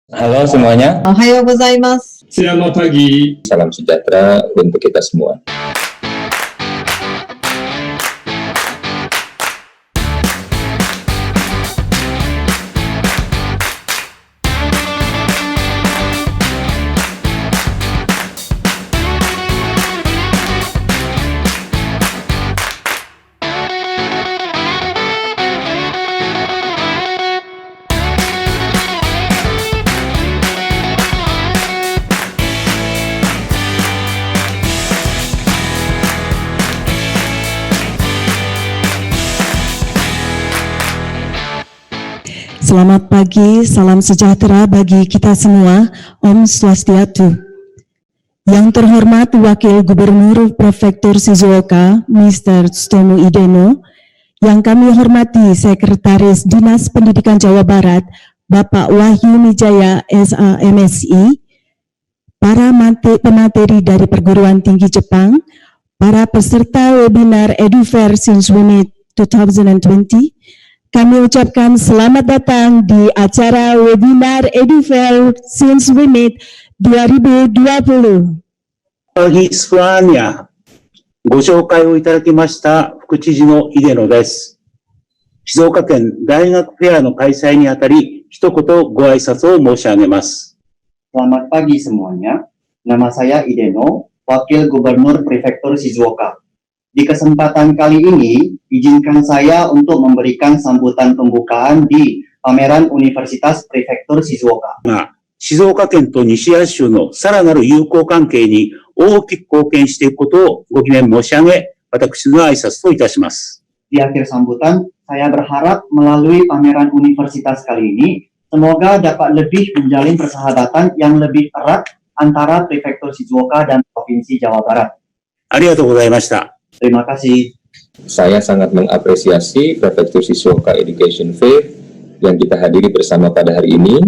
Halo semuanya. Ohayou gozaimasu. Selamat pagi. Salam sejahtera untuk kita semua. Selamat pagi, salam sejahtera bagi kita semua. Om Swastiastu. Yang terhormat Wakil Gubernur Prefektur Shizuoka, Mr. Tsutomu Hideno, yang kami hormati Sekretaris Dinas Pendidikan Jawa Barat, Bapak Wahyu Wijaya SAMSI, para pemateri dari Perguruan Tinggi Jepang, para peserta webinar EduFair Since We Meet 2020, kami ucapkan selamat datang di acara webinar EduFair Since We Meet 2020. Pagi semuanya, ご紹介をいただきました副知事の出野です。静岡県大学フェアの開催にあたり、一言ご挨拶を申し上げます。Selamat pagi semuanya, nama saya Hideno, Wakil Gubernur Prefektur Shizuoka. Di kesempatan kali ini, izinkan saya untuk memberikan sambutan pembukaan di pameran Universitas Prefektur Shizuoka. 静岡県と西八州のさらなる友好関係に大きく貢献していくことをご記念申し上げ、私の挨拶といたします。Di akhir sambutan, saya berharap melalui pameran universitas kali ini, semoga dapat lebih menjalin persahabatan yang lebih erat antara Prefektur Shizuoka dan Provinsi Jawa Barat. ありがとうございました。Terima kasih. Saya sangat mengapresiasi Prefektur Shizuoka Education Fair yang kita hadiri bersama pada hari ini.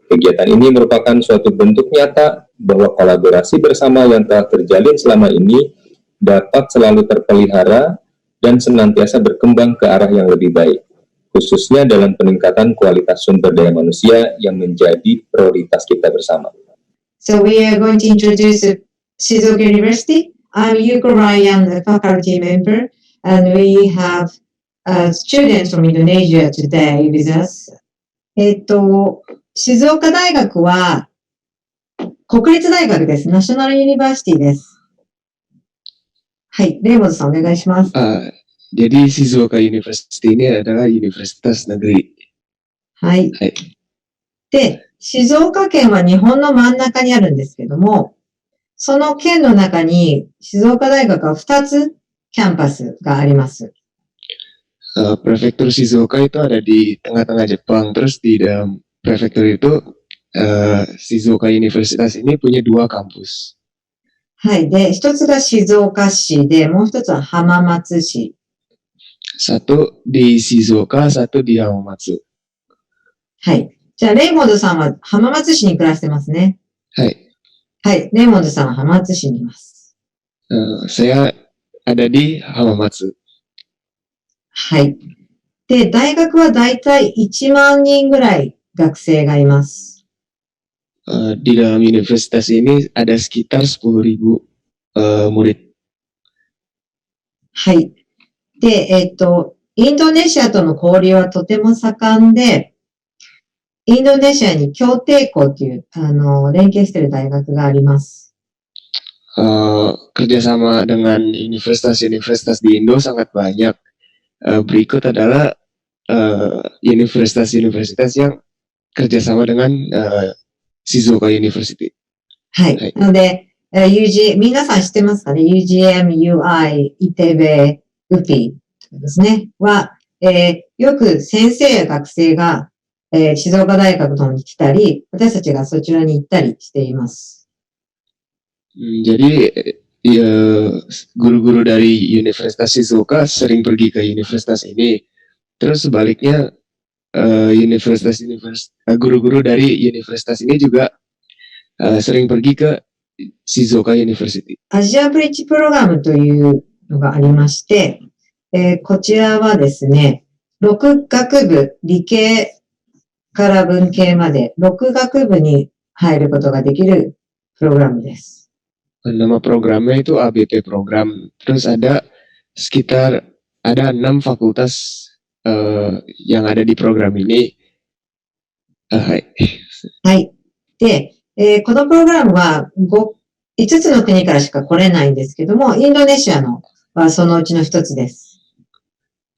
Kegiatan ini merupakan suatu bentuk nyata bahwa kolaborasi bersama yang telah terjalin selama ini dapat selalu terpelihara dan senantiasa berkembang ke arah yang lebih baik, khususnya dalam peningkatan kualitas sumber daya manusia yang menjadi prioritas kita bersama. So we are going to introduce Shizuoka University. I'm Yuko Ryan, the faculty member, and we have students from Indonesia today with us. 静岡大学は国立大学です。ナショナルユニバーシティです。はい、レイモンドさんお願いします。Jadi Shizuoka University ini adalah universitas negeri. はい。はい。で、静岡県は日本の真ん中にあるんですけども、その県の中に静岡大学は2つキャンパスがあります。Prefektur Shizuoka itu ada di tengah-tengah Jepang, terus di dalam prefektur itu Shizuoka Universitas ini punya 2 kampus. はい。で、一つが静岡市で、もう一つは浜松市。Satu di Shizuoka, satu di Hamamatsu. はい。じゃあ、レイモンドさんは浜松市に暮らしてますね。はい。はい。レイモンドさんは浜松市にいます。Saya ada di Hamamatsu. はい。で、大学はだいたい1万人ぐらい学生がいます。Di dalam universitas ini ada sekitar 10.000 murid. はい。で、インドネシアとの交流はとても盛んで、インドネシアに協定校という、連携している大学があります。Kerjasama dengan universitas-universitas di Indo sangat banyak. Berikut adalah universitas-universitas yang kerjasama dengan Shizuoka University. はい。はい、なので、皆さん知ってますかね ?UGM、UI、イテベ、ウピですね。は、よく先生や学生が、静岡大学の方に来たり、私たちがそちらに行ったりしています。Jadi, guru-guru dari Universitas Shizuoka sering pergi ke universitas ini. Terus sebaliknya, guru-guru dari universitas ini juga sering pergi ke Shizuoka University. アジアブリッジプログラムというのがありまして、こちらはですね、6学部理系から文系まで6学部に入ることができるプログラムです。Nama programnya itu ABP program. Terus ada sekitar 6 fakultas yang ada di program ini. はい。はい。で、このプログラムは5つの国からしか来れないんですけども、インドネシアのはそのうちの1つです。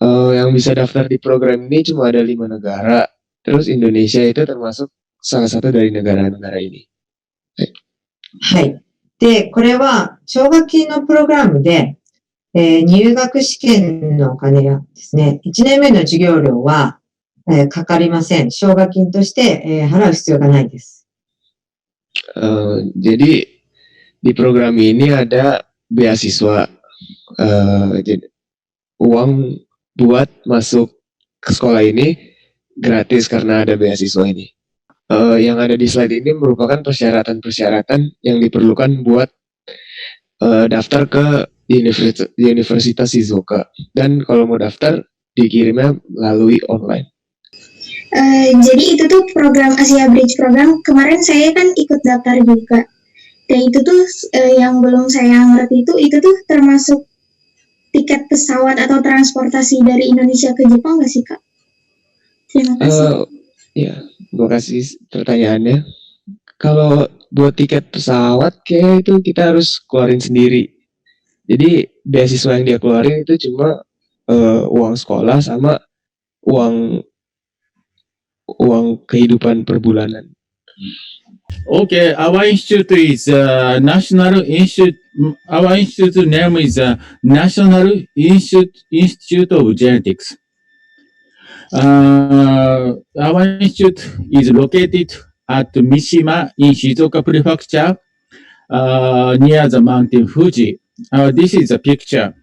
Yang bisa daftar di program ini cuma ada 5 negara. Terus Indonesia itu termasuk salah satu dari negara-negara ini. はい。で、これは奨学金のプログラムで、入学試験のお金やですね、1年目の授業料は、かかりません。奨学金として、払う必要がないです。Jadi di program ini ada beasiswa, jadi uang buat masuk ke sekolah ini gratis karena ada beasiswa ini. Yang ada di slide ini merupakan persyaratan-persyaratan yang diperlukan buat daftar ke Universitas Shizuoka. Dan kalau mau daftar, dikirimnya melalui online. Jadi itu tuh program Asia Bridge program, kemarin saya kan ikut daftar juga. Dan itu tuh yang belum saya ngerti itu tuh termasuk tiket pesawat atau transportasi dari Indonesia ke Jepang nggak sih, Kak? Terima kasih. Ya, terima kasih pertanyaannya. Kalau buat tiket pesawat, kayak itu kita harus keluarin sendiri. Jadi beasiswa yang dia keluarin itu cuma uang sekolah sama uang kehidupan per bulanan. Okay, our institute is National Institute. Our institute name is National Institute of Genetics. Our institute is located at Mishima in Shizuoka Prefecture, near the mountain Fuji. This is a picture.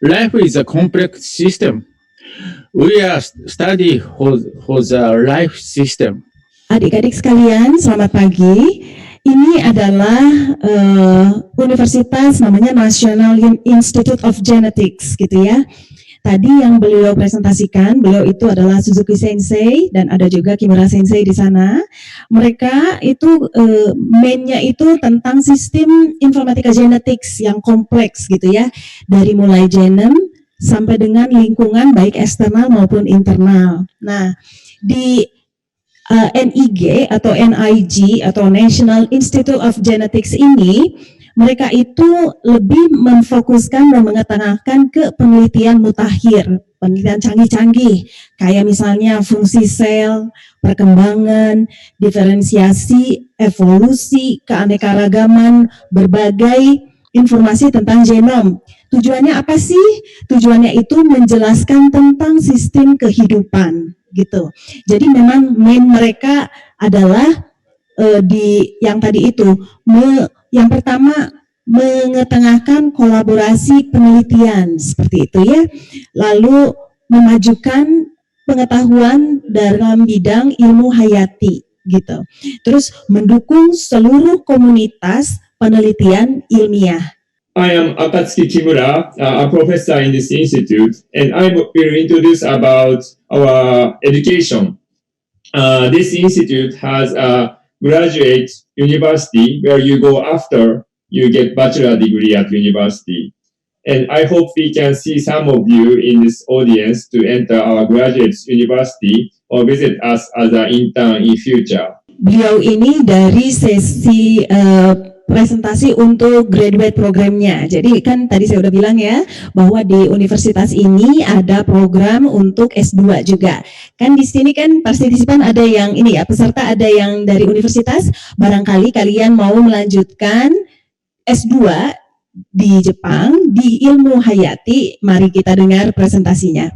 Life is a complex system. We are study for the life system. Adik-adik sekalian, selamat pagi. Ini adalah universitas namanya National Institute of Genetics, gitu ya. Tadi yang beliau presentasikan, beliau itu adalah Suzuki Sensei dan ada juga Kimura Sensei di sana. Mereka itu mainnya itu tentang sistem informatika genetics yang kompleks, gitu ya. Dari mulai genom sampai dengan lingkungan baik eksternal maupun internal. Nah, di NIG atau NIG atau National Institute of Genetics ini, mereka itu lebih memfokuskan dan mengetengahkan ke penelitian mutakhir, penelitian canggih-canggih, kayak misalnya fungsi sel, perkembangan, diferensiasi, evolusi, keanekaragaman, berbagai informasi tentang genom. Tujuannya apa sih? Tujuannya itu menjelaskan tentang sistem kehidupan, gitu. Jadi memang main mereka adalah di yang tadi itu, yang pertama mengetengahkan kolaborasi penelitian seperti itu ya, lalu memajukan pengetahuan dalam bidang ilmu hayati, gitu. Terus mendukung seluruh komunitas penelitian ilmiah. I am Akatsuki Kimura, a professor in this institute, and I will introduce about our education. This institute has a graduate university where you go after you get bachelor degree at university. And I hope we can see some of you in this audience to enter our graduate university or visit us as an intern in future. Beliau ini dari sesi presentasi untuk graduate programnya. Jadi kan tadi saya udah bilang ya, bahwa di universitas ini ada program untuk S2 juga. Kan di sini kan partisipan ada yang ini ya, peserta ada yang dari universitas, barangkali kalian mau melanjutkan S2 di Jepang, di ilmu hayati. Mari kita dengar presentasinya.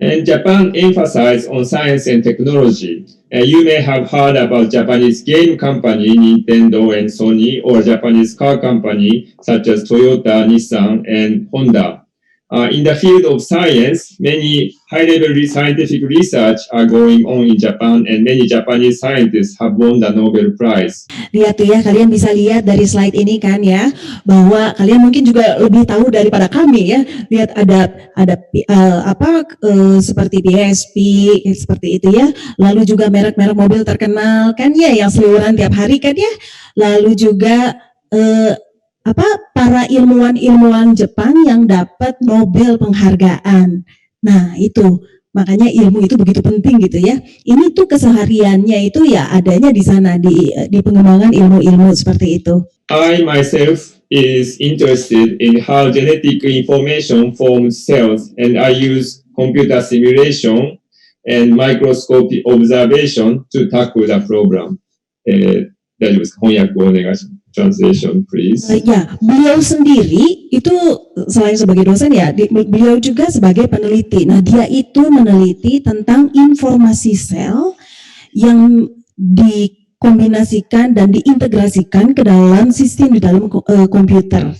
And Japan emphasizes on science and technology. You may have heard about Japanese game company Nintendo and Sony, or Japanese car company such as Toyota, Nissan, and Honda. in the field of science, many high-level scientific research are going on in Japan, and many Japanese scientists have won the Nobel Prize. Lihat tuh ya, kalian bisa lihat dari slide ini kan ya, bahwa kalian mungkin juga lebih tahu daripada kami ya. Lihat ada seperti PSP seperti itu ya. Lalu juga merek-merek mobil terkenal kan ya, yang seliweran tiap hari kan ya. Lalu juga para ilmuwan Jepang yang dapat Nobel penghargaan. Nah, itu makanya ilmu itu begitu penting gitu ya. Ini tuh kesehariannya itu ya adanya di sana di pengembangan ilmu-ilmu seperti itu. I myself is interested in how genetic information forms cells, and I use computer simulation and microscope observation to tackle the problem. 大丈夫ですか？翻訳をお願いします。Translation, please. Ya, beliau sendiri itu selain sebagai dosen ya, beliau juga sebagai peneliti. Nah, dia itu meneliti tentang informasi sel yang dikombinasikan dan diintegrasikan ke dalam sistem di dalam komputer.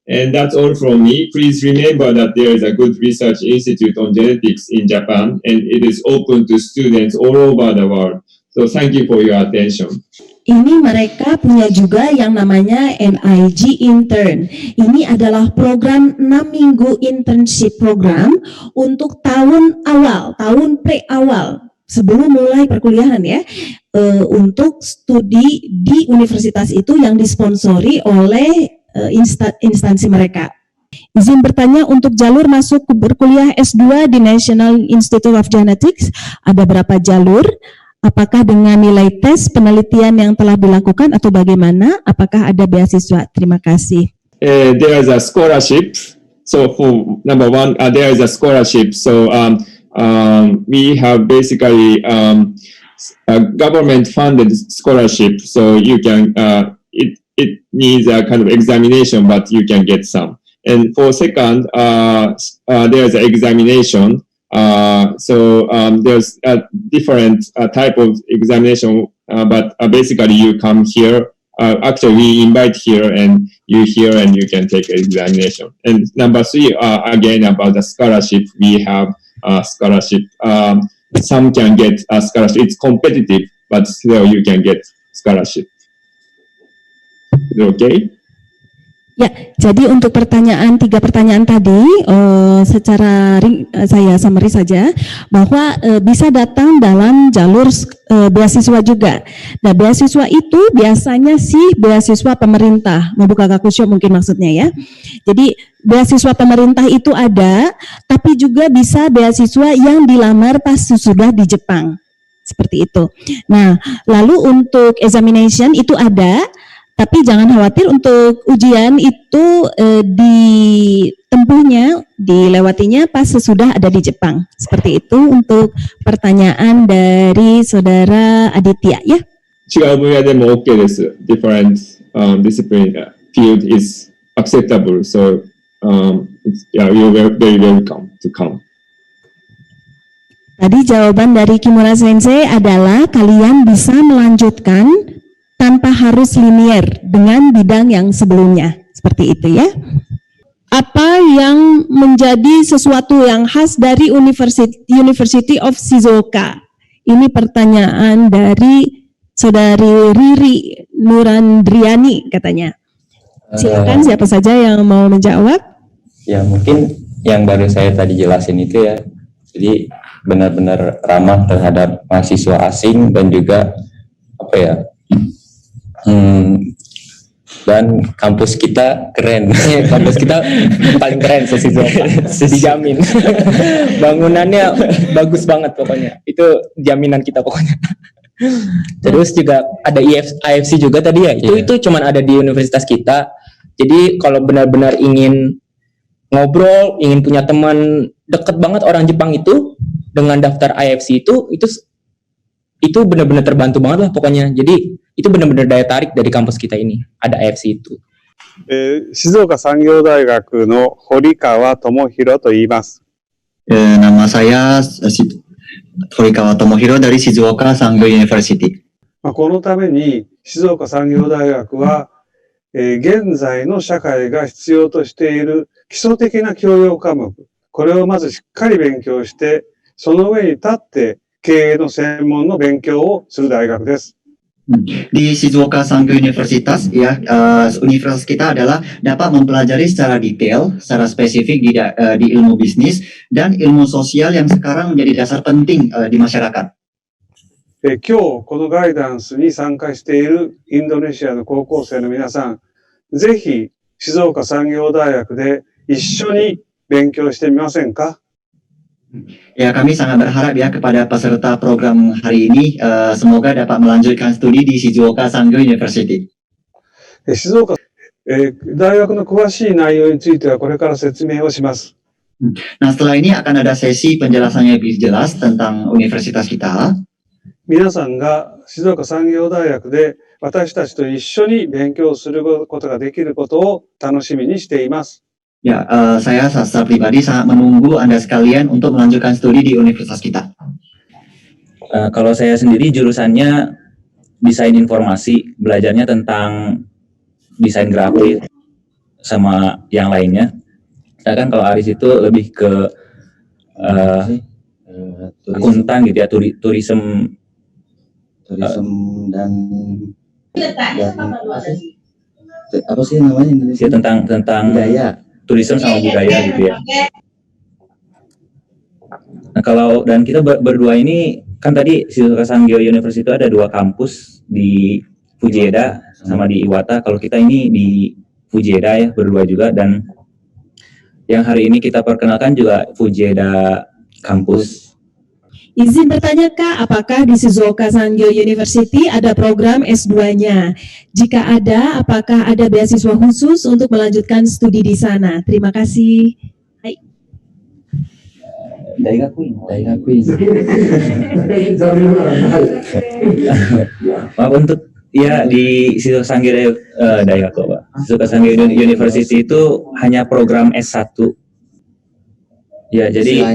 And that's all from me. Please remember that there is a good research institute on genetics in Japan, and it is open to students all over the world. So thank you for your attention. Ini mereka punya juga yang namanya NIG Intern. Ini adalah program 6 minggu internship program untuk tahun pre-awal sebelum mulai perkuliahan ya, untuk studi di universitas itu yang disponsori oleh instansi mereka. Izin bertanya, untuk jalur masuk berkuliah S2 di National Institute of Genetics, ada berapa jalur? Apakah dengan nilai tes penelitian yang telah dilakukan atau bagaimana? Apakah ada beasiswa? Terima kasih. There is a scholarship. So for number one, there is a scholarship. So we have basically a government-funded scholarship. So you can it needs a kind of examination, but you can get some. And for second, there is an examination. There's a different type of examination, but basically you come here. Actually, we invite here, and you here, and you can take an examination. And number three, again about the scholarship, we have a scholarship. Some can get a scholarship. It's competitive, but still you can get scholarship. Is it okay? Ya, jadi untuk tiga pertanyaan tadi, secara saya summary saja, bahwa bisa datang dalam jalur beasiswa juga. Nah, beasiswa itu biasanya sih beasiswa pemerintah, Mabuka Gakusho mungkin maksudnya ya. Jadi beasiswa pemerintah itu ada, tapi juga bisa beasiswa yang dilamar pas sudah di Jepang, seperti itu. Nah, lalu untuk examination itu ada. Tapi jangan khawatir, untuk ujian itu dilewatinya pas sesudah ada di Jepang. Seperti itu untuk pertanyaan dari saudara Aditya ya. 違う分野でも OK です。Different discipline field is acceptable. So you're very welcome to come. Tadi jawaban dari Kimura Sensei adalah kalian bisa melanjutkan tanpa harus linier dengan bidang yang sebelumnya. Seperti itu ya. Apa yang menjadi sesuatu yang khas dari University of Shizuoka? Ini pertanyaan dari saudari Riri Nurandriani katanya. Silakan siapa saja yang mau menjawab. Ya mungkin yang baru saya tadi jelasin itu ya. Jadi benar-benar ramah terhadap mahasiswa asing dan juga dan kampus kita keren. Kampus kita paling keren se-Shizuoka, dijamin. Bangunannya bagus banget pokoknya. Itu jaminan kita pokoknya. Terus juga ada IFC juga tadi ya. Itu cuman ada di universitas kita. Jadi kalau benar-benar ingin ngobrol, ingin punya teman deket banget orang Jepang itu dengan daftar IFC itu benar-benar terbantu banget lah pokoknya. Jadi itu benar-benar daya tarik dari kampus kita ini, ada IFC itu. Shizuoka Sangyo Daigaku no Horikawa Tomohiro to iimasu. Nama saya Horikawa Tomohiro dari Shizuoka Sangyo University. このために静岡産業大学は、現在の社会が必要としている基礎的な教養科目、これをまずしっかり勉強して、その上に立って経営の専門の勉強をする大学です。Di Shizuoka Sangyo Universitas, ya, universitas kita adalah dapat mempelajari secara detail, secara spesifik di ilmu bisnis dan ilmu sosial yang sekarang menjadi dasar penting di masyarakat. 今日このガイダンスに参加しているインドネシアの高校生の皆さん、ぜひ静岡産業大学で一緒に勉強してみませんか? Ya, kami sangat berharap ya kepada peserta program hari ini, semoga dapat melanjutkan studi di Shizuoka Sangyo University. 静岡、大学の詳しい内容についてはこれから説明をします。Nah, setelah ini akan ada sesi penjelasannya lebih jelas tentang universitas kita. 皆さんが静岡産業大学で私たちと一緒に勉強することができることを楽しみにしています。Ya, saya secara pribadi sangat menunggu Anda sekalian untuk melanjutkan studi di universitas kita. Kalau saya sendiri jurusannya desain informasi, belajarnya tentang desain grafis sama yang lainnya. Sedangkan kalau Aris itu lebih ke akuntan gitu ya, tourism dan apa sih namanya Indonesia, tentang budaya, tourism sama budaya gitu ya. Nah, kalau dan kita berdua ini kan tadi Shizuoka Sangyo University itu ada 2 kampus di Fujieda sama di Iwata. Kalau kita ini di Fujieda ya, berdua juga, dan yang hari ini kita perkenalkan juga Fujieda kampus. Izin bertanya Kak, apakah di Shizuoka Sangyo University ada program S2-nya? Jika ada, apakah ada beasiswa khusus untuk melanjutkan studi di sana? Terima kasih. Hai. Maaf untuk ya di Shizuoka Sangyo Shizuoka Sangyo University itu hanya program S1. Ya, jadi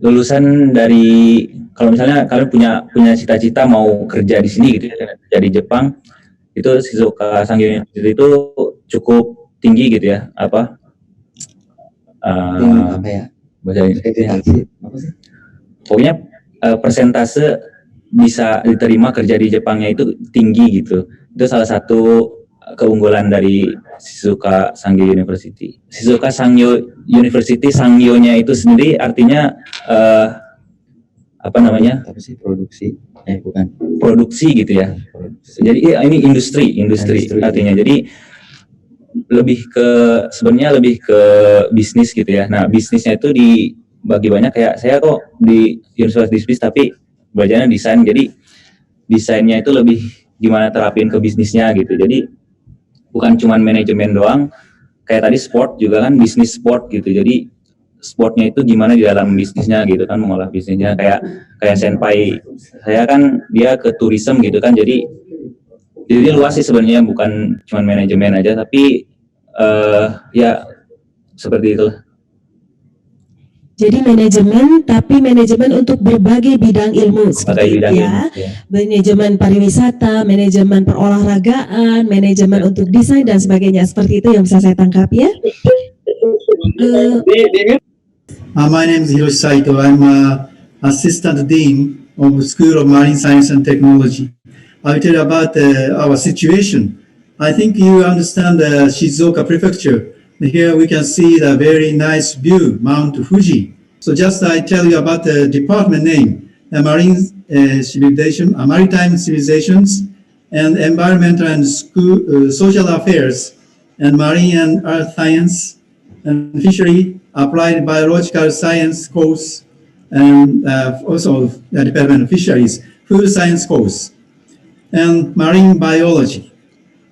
lulusan dari, kalau misalnya kalian punya cita-cita mau kerja di sini gitu ya, kerja di Jepang, itu Shizuoka Sangyo University itu cukup tinggi gitu ya, apa ya? Pokoknya persentase bisa diterima kerja di Jepangnya itu tinggi gitu. Itu salah satu keunggulan dari Shizuoka Sangyo University. Shizuoka Sangyo University, Sangyo-nya itu sendiri artinya apa namanya? Produksi. Bukan. Produksi gitu ya. Jadi ini industri artinya. Jadi sebenarnya lebih ke bisnis gitu ya. Nah, bisnisnya itu dibagi banyak, kayak saya kok di Universitas Bisnis tapi belajarnya desain. Jadi desainnya itu lebih gimana terapin ke bisnisnya gitu. Jadi bukan cuma manajemen doang, kayak tadi sport juga kan, bisnis sport gitu. Jadi sportnya itu gimana di dalam bisnisnya gitu kan, mengolah bisnisnya. Kayak senpai saya kan dia ke tourism gitu kan. Jadi luas sih sebenarnya, bukan cuma manajemen aja, tapi ya seperti itu. Jadi manajemen, tapi manajemen untuk berbagai bidang ilmu seperti itu ya. Manajemen pariwisata, manajemen perolahragaan, manajemen untuk desain dan sebagainya. Seperti itu yang bisa saya tangkap ya. My name is Hiroshi Saito. I'm Assistant Dean of School of Marine Science and Technology. I will tell you about our situation. I think you understand the Shizuoka Prefecture. Here we can see the very nice view, Mount Fuji. So just I tell you about the department name, the Maritime Civilizations and Environmental and Social Affairs, and Marine and Earth Science and Fishery, Applied Biological Science course, and also the Department of Fisheries, Food Science course, and Marine Biology,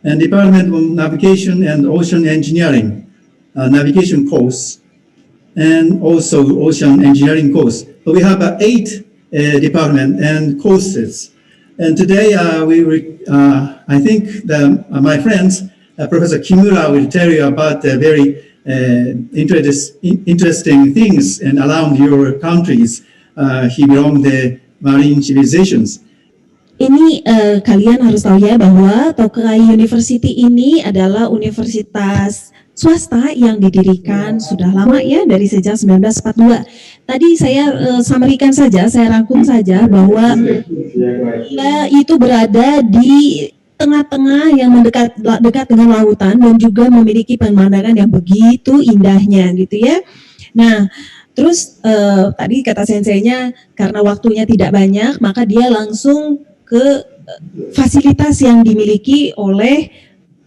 and Department of Navigation and Ocean Engineering, navigation course, and also ocean engineering course. So we have 8 departments and courses. And today I think my friends, Professor Kimura will tell you about the very interesting things and around your countries. He belongs the marine civilizations. Ini kalian harus tahu ya bahwa Tokai University ini adalah universitas swasta yang didirikan sudah lama ya, dari sejak 1942. Tadi saya samarikan saja, saya rangkum saja bahwa itu berada di tengah-tengah yang dekat dengan lautan dan juga memiliki pemandangan yang begitu indahnya gitu ya. Nah, terus tadi kata senseinya karena waktunya tidak banyak, maka dia langsung ke fasilitas yang dimiliki oleh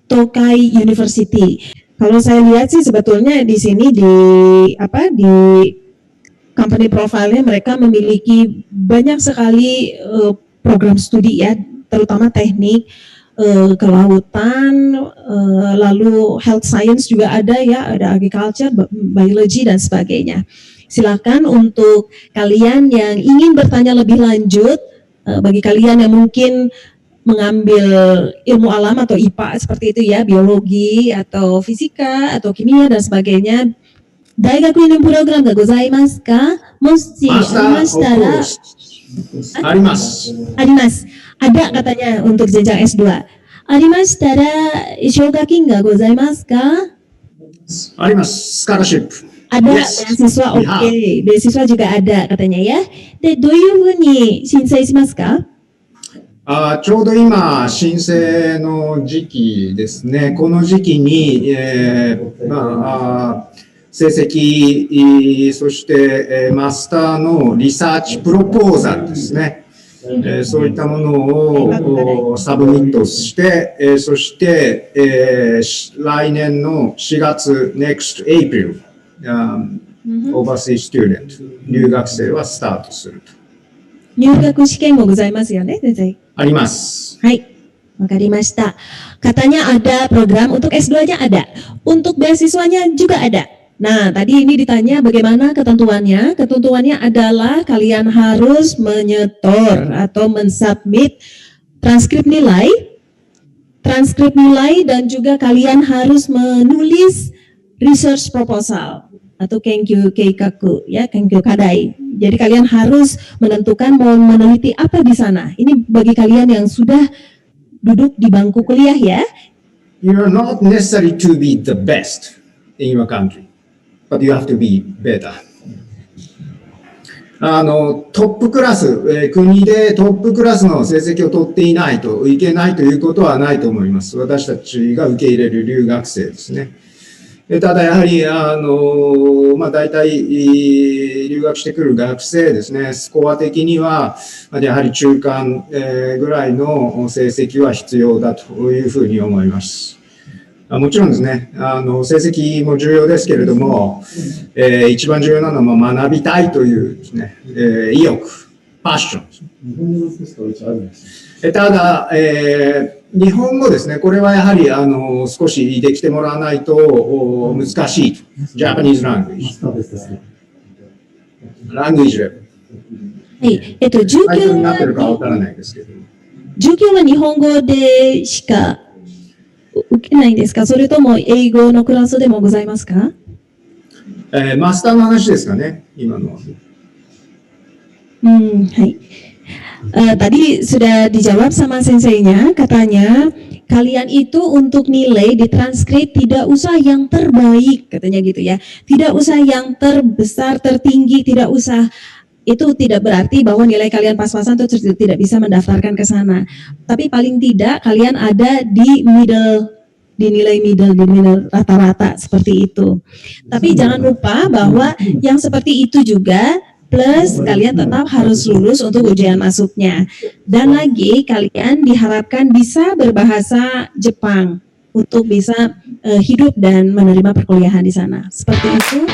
Tokai University. Kalau saya lihat sih sebetulnya di sini di company profile-nya mereka memiliki banyak sekali program studi ya, terutama teknik, kelautan, lalu health science juga ada ya, ada agriculture, biology dan sebagainya. Silakan untuk kalian yang ingin bertanya lebih lanjut, bagi kalian yang mungkin mengambil ilmu alam atau IPA seperti itu ya, biologi atau fisika atau kimia dan sebagainya. Daigaku ini program ga gozaimasu ka? Moshi arimashita ra arimasu. Ada katanya untuk jenjang S2. Arimashita ra shogakin ga gozaimasu ka? Arimasu, scholarship. Ada beasiswa, oke. Beasiswa juga ada katanya ya. De, どういうふうに申請しますか？ちょうど今、申請の時期ですね。この時期に、成績、そして、マスターのリサーチプロポーザルですね。そういったものをサブミットして、そして、来年の4月、next April、overseas student、留学生はスタートすると。入学試験もございますよね、先生。あります。はい。わかりました。Katanya ada program untuk S2-nya ada. Untuk beasiswanya juga ada. Nah, tadi ini ditanya bagaimana ketentuannya. Ketentuannya adalah kalian harus menyetor atau mensubmit transkrip nilai dan juga kalian harus menulis research proposal atau kenkyu keikaku ya, kenkyu kadai. Jadi kalian harus menentukan mau meneliti apa di sana. Ini bagi kalian yang sudah duduk di bangku kuliah ya. You are not necessary to be the best in your country, but you have to be better. トップクラス、国でトップクラスの成績を取っていないといけないということはないと思います。私たちが受け入れる留学生ですね。ただやはり、大体、留学してくる学生ですね、スコア的には、やはり中間、ぐらいの成績は必要だというふうに思います。もちろんですね、成績も重要ですけれども、一番重要なのは学びたいというですね、意欲、パッション。日本語ですか、あるんです。ただ、日本語ですね、これはやはり少しできてもらわないと難しい。Japanese language。ラングエージレベル。はい。授業になってるかわからないですけど。授業は日本語でしか受けないんですか？それとも英語のクラスでもございますか？マスターの話ですかね、今のは。Hai. Tadi sudah dijawab sama senseinya, katanya kalian itu untuk nilai di transkrip tidak usah yang terbaik, katanya gitu ya. Tidak usah yang terbesar, tertinggi, tidak usah. Itu tidak berarti bahwa nilai kalian pas-pasan itu tidak bisa mendaftarkan ke sana. Tapi paling tidak kalian ada di middle, di nilai middle rata-rata seperti itu. Tapi jangan lupa bahwa yang seperti itu juga plus kalian tetap harus lulus untuk ujian masuknya. Dan lagi kalian diharapkan bisa berbahasa Jepang untuk bisa hidup dan menerima perkuliahan di sana. Seperti itu.